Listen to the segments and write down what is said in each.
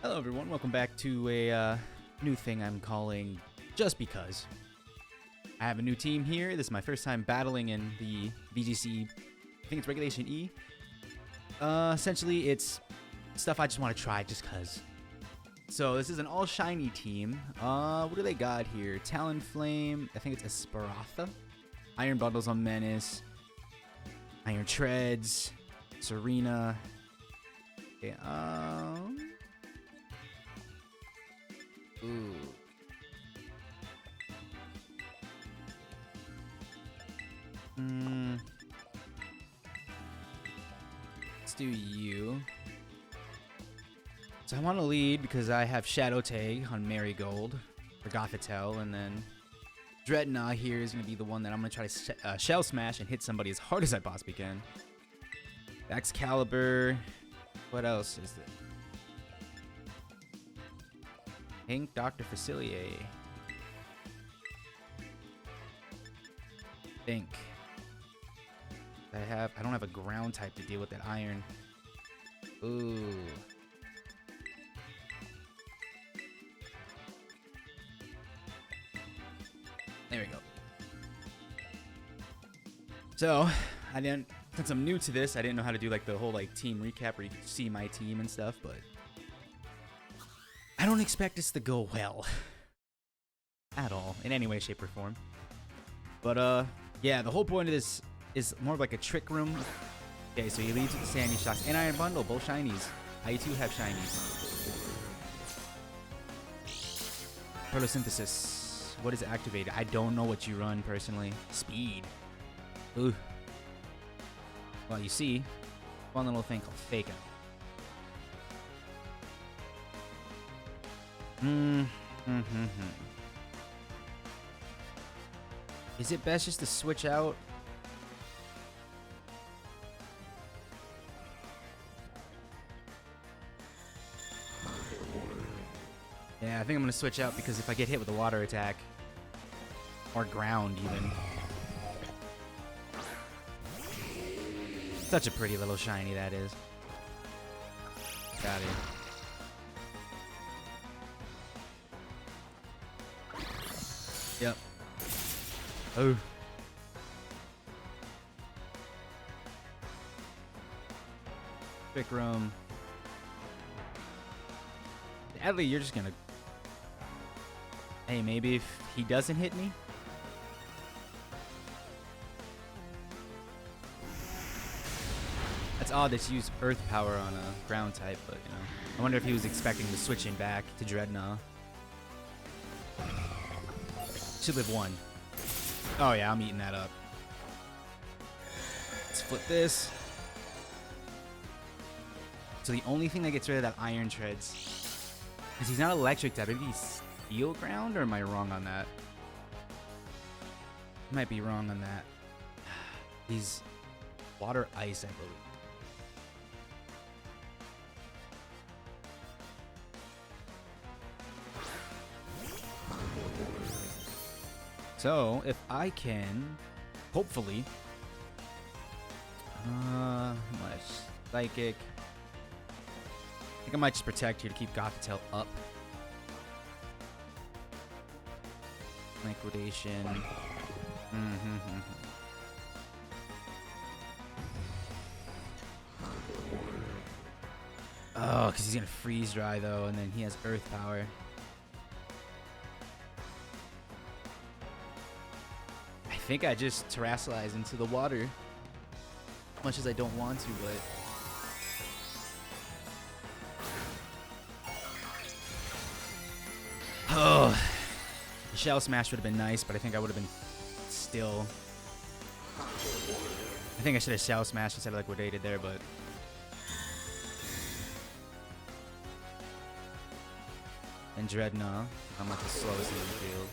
Hello everyone, welcome back to a new thing I'm calling Just Because. I have a new team here. This is my first time battling in the VGC, I think it's Regulation E. Essentially it's stuff I just want to try just cause. So this is an all shiny team. What do they got here? Talonflame, I think it's Esperatha. Iron Bundles on Menace. Iron Treads. Serena. Okay, ooh. Let's do you. So I want to lead because I have Shadow Tag on Marigold for Gothitelle, and then Dreadnought here is going to be the one that I'm going to try to Shell Smash and hit somebody as hard as I possibly can. Excalibur. What else is there? Pink Dr. Facilier. Think. I don't have a ground type to deal with that iron. Ooh. There we go. So, since I'm new to this, I didn't know how to do like the whole like team recap where you can see my team and stuff, but I don't expect this to go well at all in any way, shape, or form. But yeah, the whole point of this is more of like a trick room. Okay, so he leads with the Sandy Shocks and Iron Bundle, both shinies. I too have shinies. Photosynthesis. What is activated? I don't know what you run personally. Speed. Ooh. Well, you see, one little thing called Fake Out. Is it best just to switch out? Yeah, I think I'm gonna switch out because if I get hit with a water attack or ground even. Such a pretty little shiny that is. Got it. Yep. Oh. Trick room. Adley, you're just gonna. Hey, maybe if he doesn't hit me. It's odd that you use Earth Power on a ground type, but you know. I wonder if he was expecting to switch in back to Dreadnought. Should live one. Oh yeah, I'm eating that up. Let's flip this. So the only thing that gets rid of that Iron Treads is he's not electric type. Maybe he's Steel Ground, or am I wrong on that? I might be wrong on that. He's Water Ice, I believe. So, if I can, hopefully, much Psychic. I think I might just Protect here to keep Gothitelle up. Liquidation. Oh, because he's going to Freeze Dry, though, and then he has Earth Power. I think I just Terrasilize into the water. Much as I don't want to, but... Oh, the Shell Smash would have been nice, but I think I would have been still... I think I should have Shell Smashed instead of Liquidated there, but... And Dreadnought, I'm like the slowest in the field.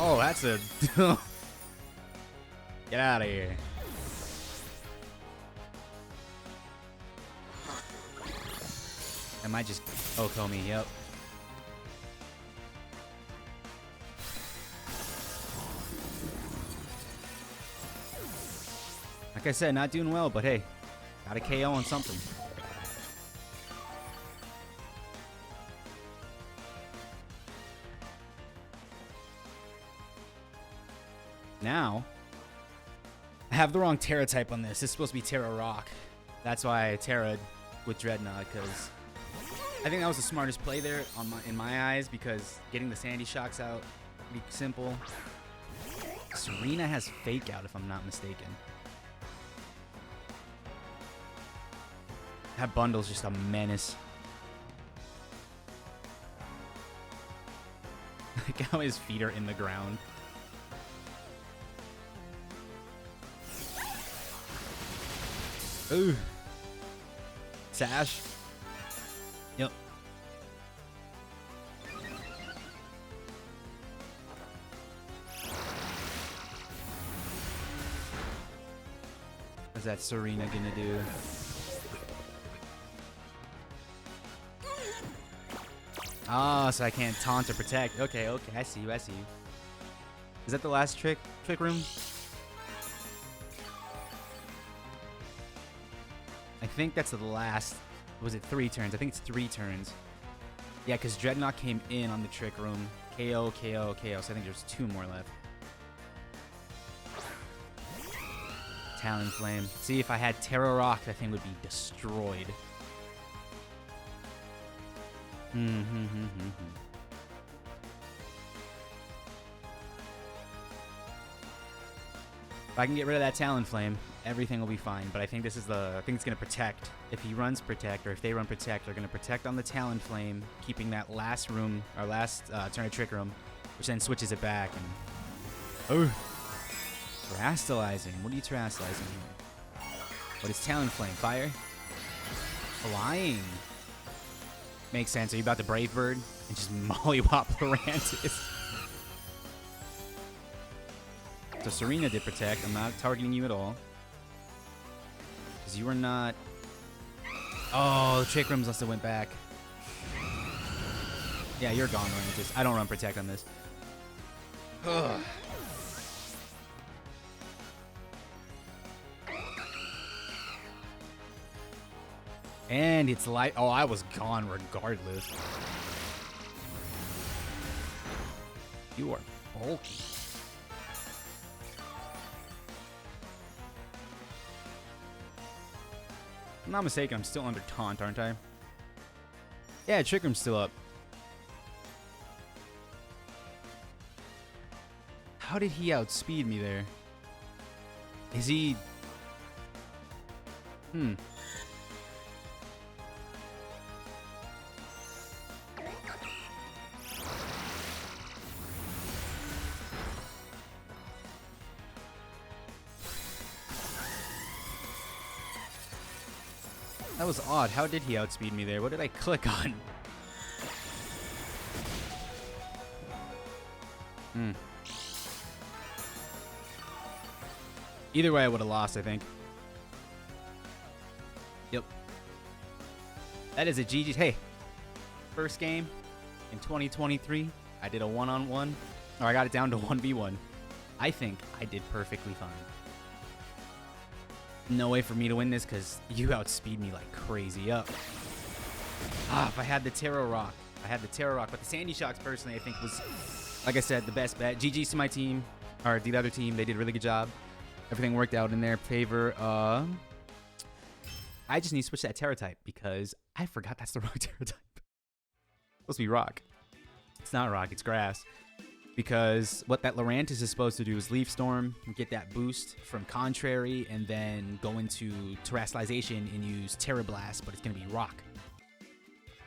Oh, that's a... Get out of here. I might just Okomi, yep. Like I said, not doing well, but hey, got a KO on something. Now, I have the wrong Terra type on this. It's supposed to be Terra Rock. That's why I Terra'd with Dreadnought, because I think that was the smartest play there in my eyes, because getting the Sandy Shocks out would be simple. Serena has Fake Out, if I'm not mistaken. That bundle's just a menace. Like how his feet are in the ground. Ooh. Sash. Yep. What's that Serena gonna do? Oh, so I can't taunt or protect. Okay, okay, I see you, I see you. Is that the last trick room? I think that's the last. Was it 3 turns? I think it's 3 turns. Yeah, because Dreadnought came in on the trick room. KO, KO, KO. So I think there's 2 more left. Talonflame. See, if I had Terra Rock, that thing would be destroyed. If I can get rid of that Talonflame, everything will be fine. But I think this is I think it's going to protect. If he runs protect, or if they run protect, they're going to protect on the Talonflame, keeping that last room, or last turn of trick room, which then switches it back. And oh, terastallizing. What are you terastallizing here? What is Talonflame? Fire? Flying. Makes sense. Are you about to Brave Bird and just mollywop Lurantis? So Serena did protect. I'm not targeting you at all. Because you are not... Oh, the trick rooms must have went back. Yeah, you're gone, Lurantis. I don't run protect on this. Ugh. And it's light. Oh, I was gone regardless. You are bulky. If I'm not mistaken, I'm still under taunt, aren't I? Yeah, Trick Room's still up. How did he outspeed me there? Is he... That was odd. How did he outspeed me there? What did I click on? Either way, I would have lost, I think. Yep. That is a GG. Hey, first game in 2023. I did a 1-on-1. Or I got it down to 1v1. I think I did perfectly fine. No way for me to win this because you outspeed me like crazy up. If I had the Terra Rock. I had the Terra Rock. But the Sandy Shocks, personally, I think was, like I said, the best bet. GG's to my team. Or the other team. They did a really good job. Everything worked out in their favor. I just need to switch that Terra type because I forgot that's the wrong Terra type. It's supposed to be Rock. It's not Rock. It's Grass. Because what that Lurantis is supposed to do is Leaf Storm, get that boost from Contrary, and then go into Terastallization and use Terra Blast, but it's going to be Rock.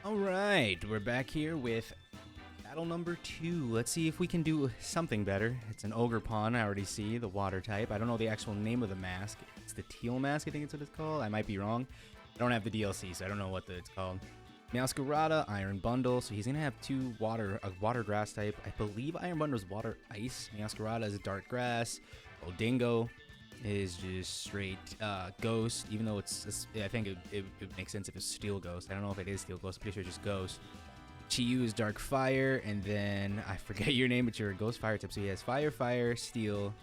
Alright, we're back here with battle number 2. Let's see if we can do something better. It's an Ogre Pawn, I already see, the water type. I don't know the actual name of the mask. It's the Teal Mask, I think it's what it's called. I might be wrong. I don't have the DLC, so I don't know what it's called. Masquerada, Iron Bundle, so he's going to have a water grass type. I believe Iron Bundle is water ice. Masquerada is dark grass. Odingo is just straight ghost, even though I think it would make sense if it's steel ghost. I don't know if it is steel ghost. I'm pretty sure it's just ghost. Chiyu is dark fire, and then I forget your name, but you're a ghost fire type. So he has fire, fire, steel.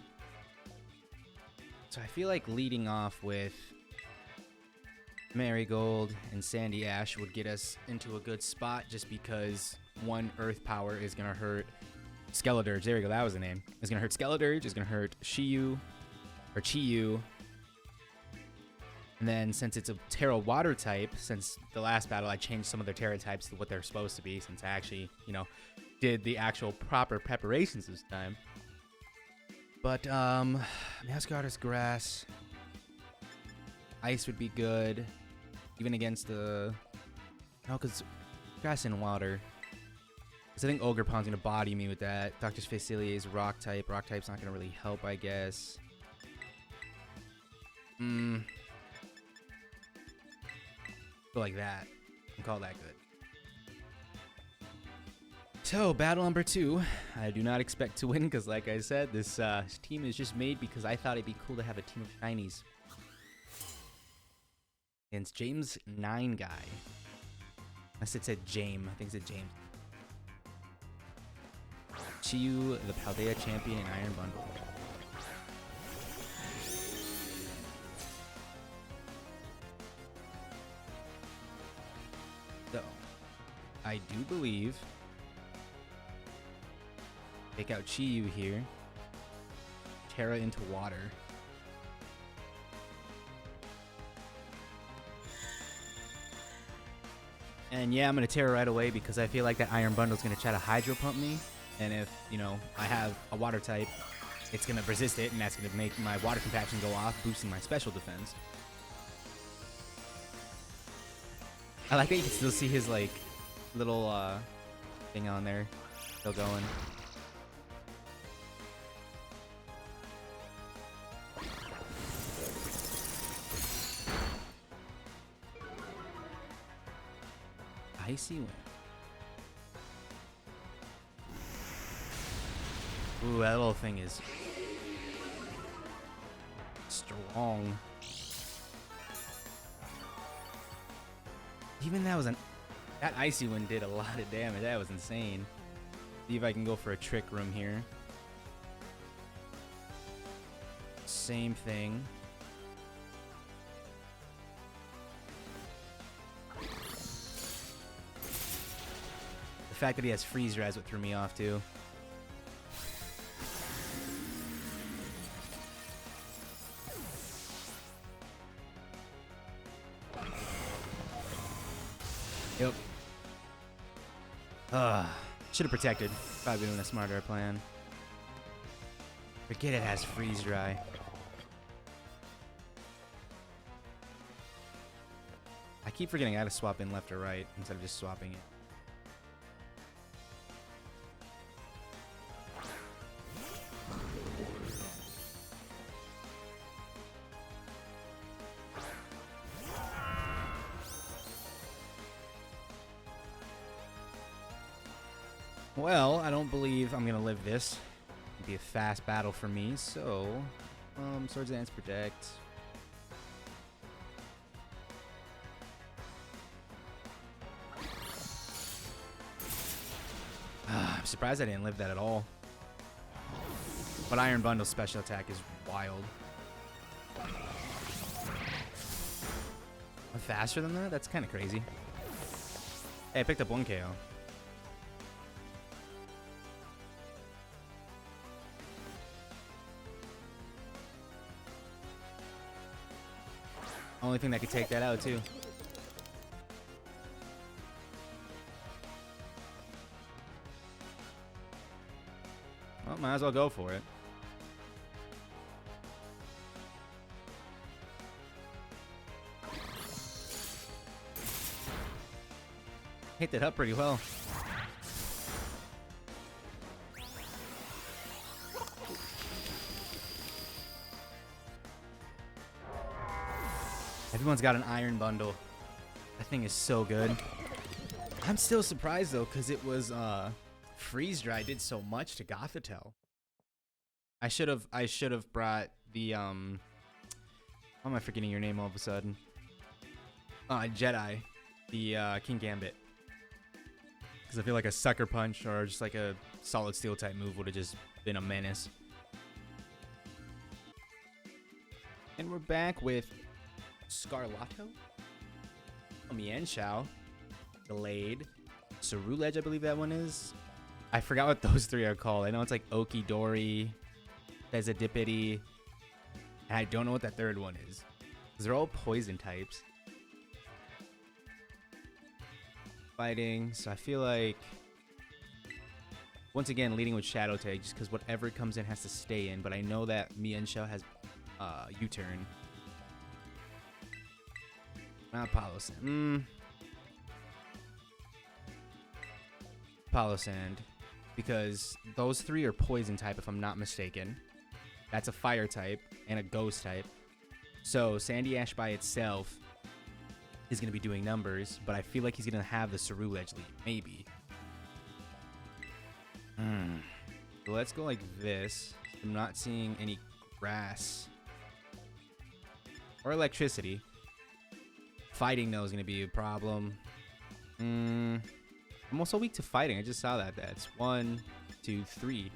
So I feel like leading off with Marigold and Sandy Ash would get us into a good spot just because one earth power is going to hurt Skeledirge. There we go. That was the name. It's gonna hurt Skeledirge. It's gonna hurt Chiyu. And then since it's a Terra Water type, since the last battle I changed some of their Terra types to what they're supposed to be, since I actually, you know, did the actual proper preparations this time. But, Mascot Grass. Ice would be good. Even against the... No, because Grass and Water. Because I think Ogerpon's going to body me with that. Dr. Facilier is Rock type. Rock type's not going to really help, I guess. Go like that. And call that good. So, battle number 2. I do not expect to win because, like I said, this team is just made because I thought it'd be cool to have a team of shinies. Against James 9 guy. Unless it said James. I think it said James. Chiyu, the Paldea champion, and Iron Bundle. So, I do believe... Take out Chiyu here. Terra into water. And yeah, I'm going to Terra right away because I feel like that Iron Bundle is going to try to Hydro Pump me. And if, you know, I have a water type, it's going to resist it, and that's going to make my water compaction go off, boosting my special defense. I like that you can still see his, like, little thing on there. Still going. Icy Wind. Ooh, that little thing is strong. Even that Icy Wind did a lot of damage. That was insane. See if I can go for a Trick Room here. Same thing. The fact that he has Freeze Raz what threw me off too. Yep. Should have protected. Probably doing a smarter plan. Forget it has Freeze Dry. I keep forgetting I had to swap in left or right instead of just swapping it. Well, I don't believe I'm gonna live this. It'd be a fast battle for me, so Swords Dance Protect. I'm surprised I didn't live that at all. But Iron Bundle's special attack is wild. I'm faster than that? That's kind of crazy. Hey, I picked up 1 KO. Only thing that could take that out, too. Well, might as well go for it. Hit that up pretty well. Everyone's got an Iron Bundle. That thing is so good. I'm still surprised though, because it was Freeze Dry did so much to Gothitelle. I should have brought the how am I forgetting your name all of a sudden? Jedi, the King Gambit. Because I feel like a Sucker Punch or just like a Solid Steel type move would have just been a menace. And we're back with Scarlet, Mienshao, Delayed, Ceruledge, I believe that one is. I forgot what those three are called. I know it's like Okidori, Fezadippity, and I don't know what that third one is. Because they're all poison types. Fighting, so I feel like once again leading with Shadow Tag just because whatever comes in has to stay in, but I know that Mienshao has U-turn. Not Palossand. Palossand, because those three are poison type if I'm not mistaken. That's a fire type and a ghost type. So Sandy Ash by itself is going to be doing numbers, but I feel like he's going to have the Ceruledge lead, maybe. So let's go like this. I'm not seeing any grass or electricity. Fighting, though, is going to be a problem. I'm also weak to fighting. I just saw that. That's 1, 2, 3.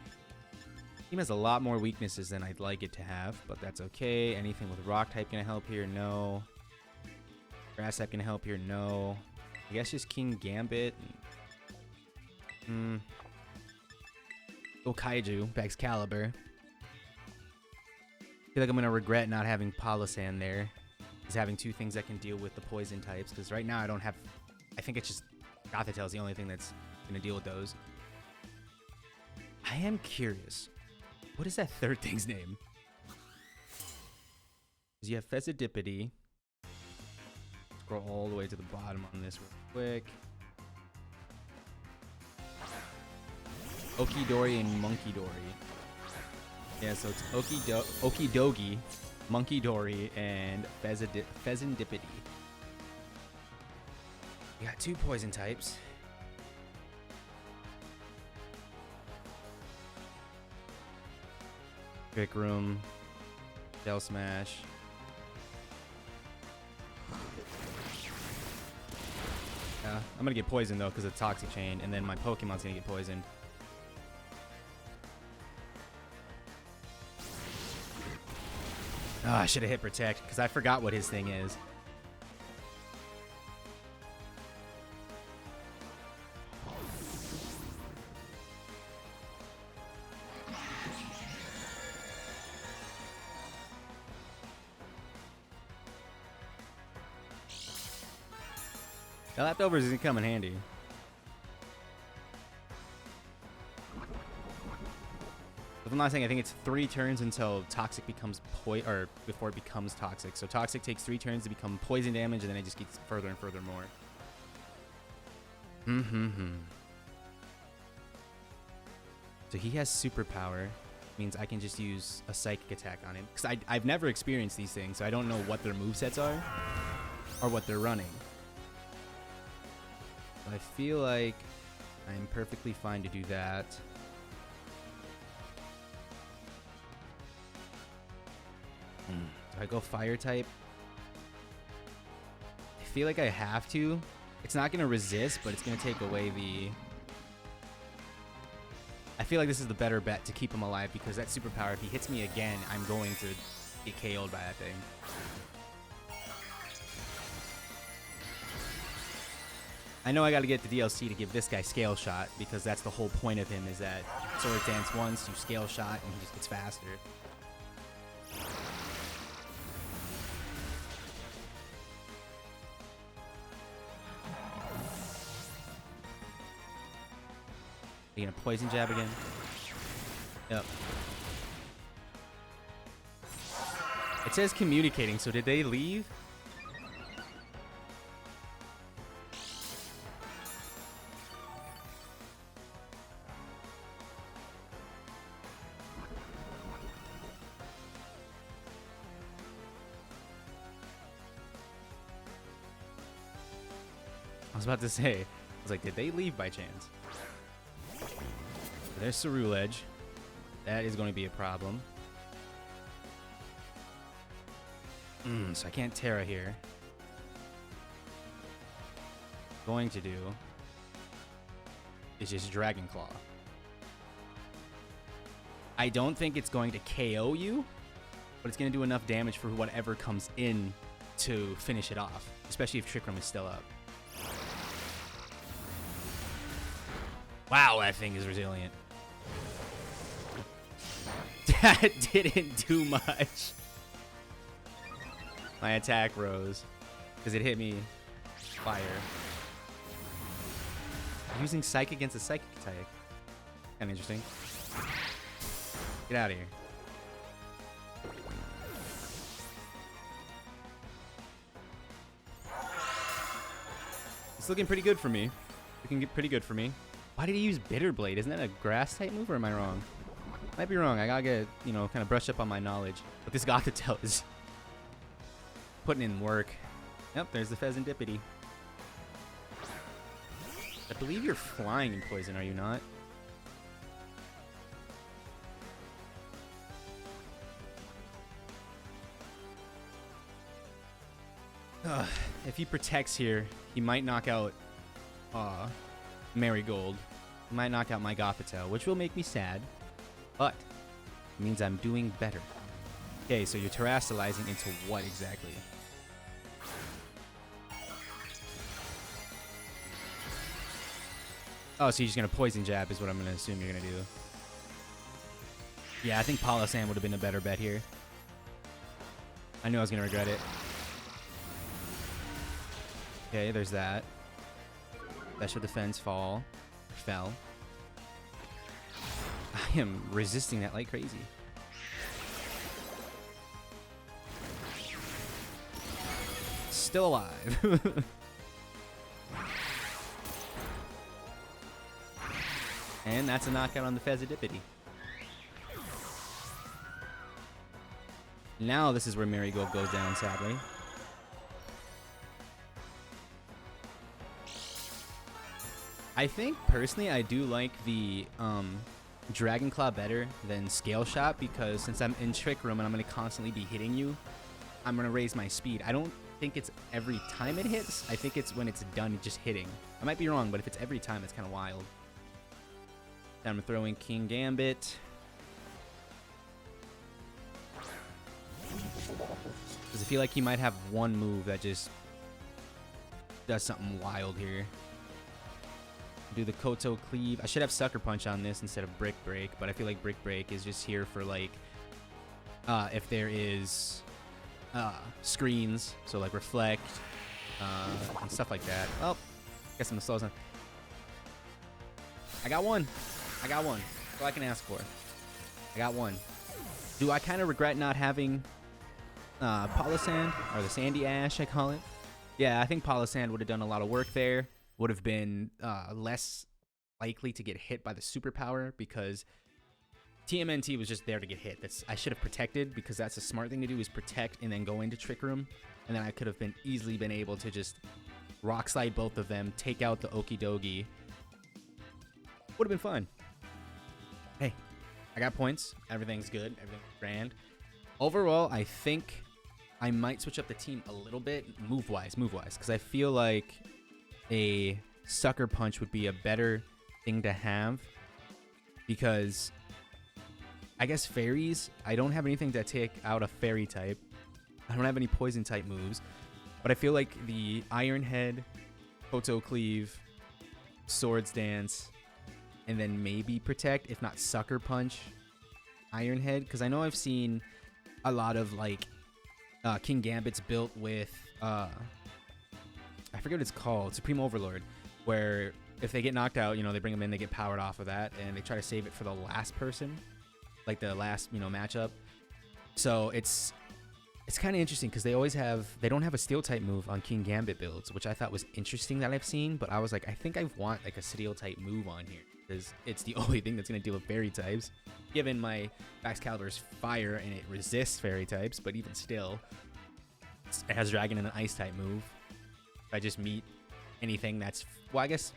Team has a lot more weaknesses than I'd like it to have, but that's okay. Anything with rock type going to help here? No. Grass type gonna help here? No. I guess just King Gambit. Go Kaiju, Excalibur. Feel like I'm gonna regret not having Palossand there. Just having two things that can deal with the poison types. Because right now I don't have. I think it's just Gothitelle is the only thing that's gonna deal with those. I am curious. What is that third thing's name? Because you have Fezadippity. Scroll all the way to the bottom on this real quick. Okidori and Monkidori. Yeah, so it's Okidogi, Monkidori, and Fezandippity. We got two poison types. Trick Room, Shell Smash. Yeah, I'm gonna get poisoned though because of Toxic Chain, and then my Pokemon's gonna get poisoned. Oh, I should have hit Protect because I forgot what his thing is. The leftovers is gonna come in handy. If I'm not saying, I think it's 3 turns until Toxic becomes or before it becomes Toxic. So Toxic takes 3 turns to become poison damage, and then it just gets further and further more. So he has superpower, means I can just use a psychic attack on him. Because I've never experienced these things, so I don't know what their movesets are or what they're running. I feel like I'm perfectly fine to do that. Do I go fire type? I feel like I have to. It's not going to resist, but it's going to take away the... I feel like this is the better bet to keep him alive because that superpower, if he hits me again, I'm going to get KO'd by that thing. I know I got to get the DLC to give this guy Scale Shot because that's the whole point of him is that Sword Dance once, you Scale Shot, and he just gets faster. Are you gonna Poison Jab again? Yep. It says communicating, so did they leave? I was about to say, I was like, did they leave by chance? There's Ceruledge. That is going to be a problem. So I can't Terra here. Going to do is just Dragon Claw. I don't think it's going to KO you, but it's going to do enough damage for whatever comes in to finish it off, especially if Trick Room is still up. Wow, that thing is resilient. That didn't do much. My attack rose because it hit me. Fire. Using Psych against a Psychic attack. Kind of interesting. Get out of here. It's looking pretty good for me. Looking pretty good for me. Why did he use Bitter Blade? Isn't that a grass type move, or am I wrong? Might be wrong. I gotta get, you know, kind of brush up on my knowledge. But this Gothitelle is putting in work. Yep, there's the Pheasantipity. I believe you're flying in poison, are you not? If he protects here, he might knock out Marigold. He might knock out my Gothitelle, which will make me sad. But it means I'm doing better. Okay, so you're terrestrializing into what exactly? Oh, so you're just going to Poison Jab is what I'm going to assume you're going to do. Yeah, I think Palossand would have been a better bet here. I knew I was going to regret it. Okay, there's that. Special Defense fell. I am resisting that like crazy. Still alive. And that's a knockout on the Pheasantipity. Now this is where Marigold goes down, sadly. I think, personally, I do like the Dragon Claw better than Scale Shot, because since I'm in Trick Room and I'm going to constantly be hitting you, I'm going to raise my speed. I don't think it's every time it hits. I think it's when it's done just hitting. I might be wrong, but if it's every time, it's kind of wild. I'm throwing King Gambit. Because I feel like he might have one move that just does something wild here. Do the Koto Cleave. I should have Sucker Punch on this instead of Brick Break, but I feel like Brick Break is just here for, like, if there is screens, so like Reflect and stuff like that. Oh, guess I'm slow. I got one. I got one. That's all I can ask for. I got one. Do I kind of regret not having Palossand, or the Sandy Ash, I call it? Yeah, I think Palossand would have done a lot of work there. Would have been less likely to get hit by the superpower, because TMNT was just there to get hit. I should have protected, because that's a smart thing to do, is protect and then go into Trick Room. And then I could have easily been able to just Rock Slide both of them, take out the Okidogi. Would have been fun. Hey, I got points. Everything's good. Everything's grand. Overall, I think I might switch up the team a little bit, move-wise, because I feel like a Sucker Punch would be a better thing to have, because I guess fairies, I don't have anything to take out a fairy type. I don't have any poison type moves, but I feel like the Iron Head, Koto Cleave, Swords Dance, and then maybe Protect, if not Sucker Punch, Iron Head, because I know I've seen a lot of like King Gambits built with I forget what it's called, Supreme Overlord, where if they get knocked out, you know, they bring them in, they get powered off of that, and they try to save it for the last person, like the last, you know, matchup. So it's kind of interesting, because they don't have a Steel type move on King Gambit builds, which I thought was interesting that I've seen, but I was like, I think I want like a Steel type move on here, because it's the only thing that's going to deal with fairy types, given my Excalibur's fire and it resists fairy types, but even still, it has dragon and an ice type move. If I just meet anything that's, well, I guess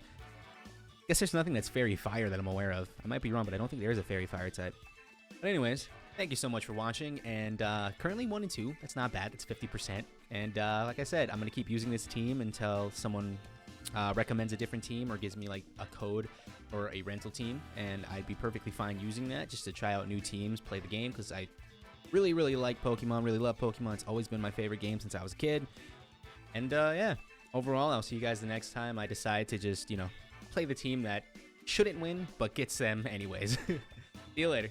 there's nothing that's fairy fire that I'm aware of. I might be wrong, but I don't think there is a fairy fire type. But anyways, thank you so much for watching, and currently 1 and 2. That's not bad. It's 50%. And like I said, I'm going to keep using this team until someone recommends a different team or gives me like a code or a rental team, and I'd be perfectly fine using that just to try out new teams, play the game, because I really, really like Pokemon, really love Pokemon. It's always been my favorite game since I was a kid. And yeah, overall, I'll see you guys the next time I decide to just, you know, play the team that Shouldn't win, but gets them anyways. See you later.